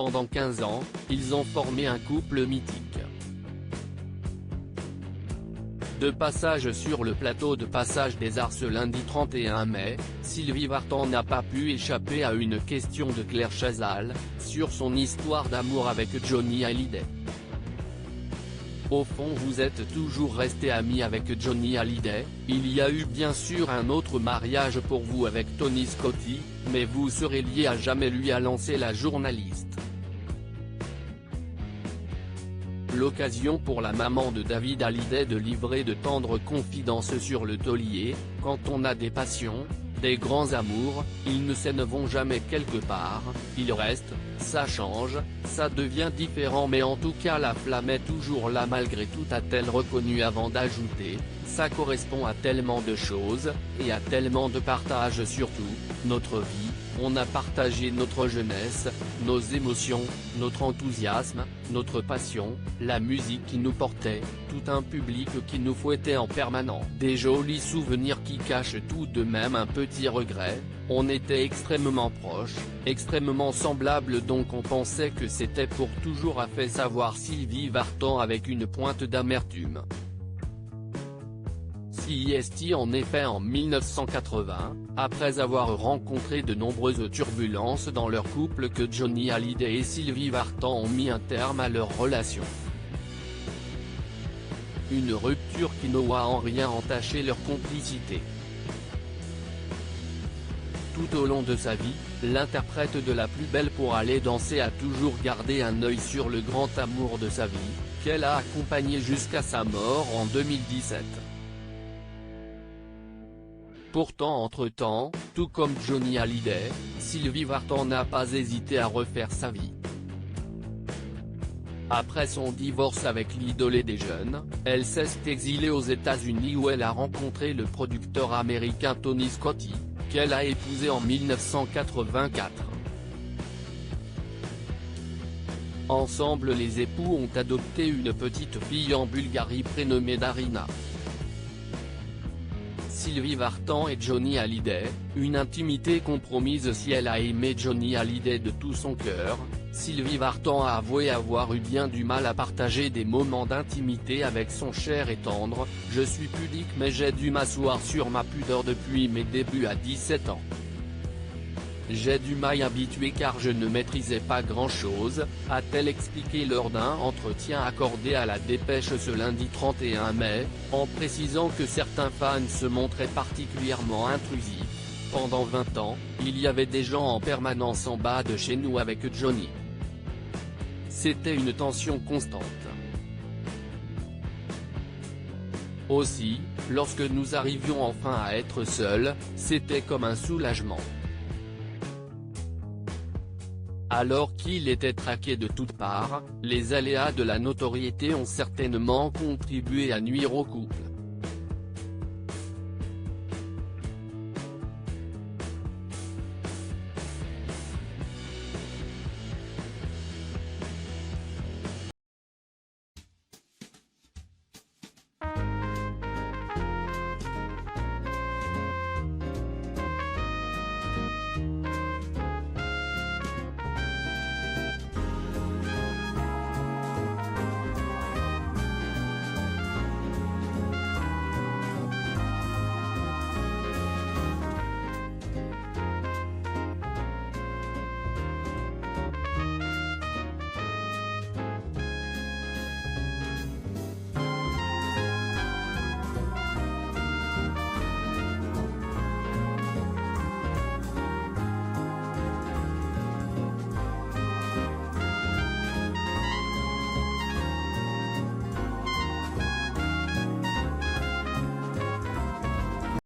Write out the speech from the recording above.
pendant 15 ans, ils ont formé un couple mythique. De passage sur le plateau de Passage des Arts ce lundi 31 mai, Sylvie Vartan n'a pas pu échapper à une question de Claire Chazal, sur son histoire d'amour avec Johnny Hallyday. Au fond vous êtes toujours resté amis avec Johnny Hallyday, il y a eu bien sûr un autre mariage pour vous avec Tony Scotti, mais vous serez liés à jamais, lui a lancé la journaliste. L'occasion pour la maman de David Hallyday de livrer de tendres confidences sur le taulier. Quand on a des passions, des grands amours, ils ne s'en vont jamais quelque part, ils restent, ça change, ça devient différent, mais en tout cas la flamme est toujours là malgré tout, a-t-elle reconnu avant d'ajouter, ça correspond à tellement de choses, et à tellement de partages surtout, notre vie. On a partagé notre jeunesse, nos émotions, notre enthousiasme, notre passion, la musique qui nous portait, tout un public qui nous fouettait en permanence. Des jolis souvenirs qui cachent tout de même un petit regret, on était extrêmement proches, extrêmement semblables, donc on pensait que c'était pour toujours, a fait savoir Sylvie Vartan avec une pointe d'amertume. CIST en effet en 1980, après avoir rencontré de nombreuses turbulences dans leur couple, que Johnny Hallyday et Sylvie Vartan ont mis un terme à leur relation. Une rupture qui n'aura en rien entaché leur complicité. Tout au long de sa vie, l'interprète de La Plus Belle pour Aller danser a toujours gardé un œil sur le grand amour de sa vie, qu'elle a accompagné jusqu'à sa mort en 2017. Pourtant entre-temps, tout comme Johnny Hallyday, Sylvie Vartan n'a pas hésité à refaire sa vie. Après son divorce avec l'idolé des jeunes, elle s'est exilée aux États-Unis où elle a rencontré le producteur américain Tony Scotti, qu'elle a épousé en 1984. Ensemble les époux ont adopté une petite fille en Bulgarie prénommée Darina. Sylvie Vartan et Johnny Hallyday, une intimité compromise. Si elle a aimé Johnny Hallyday de tout son cœur, Sylvie Vartan a avoué avoir eu bien du mal à partager des moments d'intimité avec son cher et tendre. Je suis pudique mais j'ai dû m'asseoir sur ma pudeur depuis mes débuts à 17 ans. J'ai dû m'y habituer car je ne maîtrisais pas grand-chose, a-t-elle expliqué lors d'un entretien accordé à La Dépêche ce lundi 31 mai, en précisant que certains fans se montraient particulièrement intrusifs. Pendant 20 ans, il y avait des gens en permanence en bas de chez nous avec Johnny. C'était une tension constante. Aussi, lorsque nous arrivions enfin à être seuls, c'était comme un soulagement. Alors qu'il était traqué de toutes parts, les aléas de la notoriété ont certainement contribué à nuire au couple.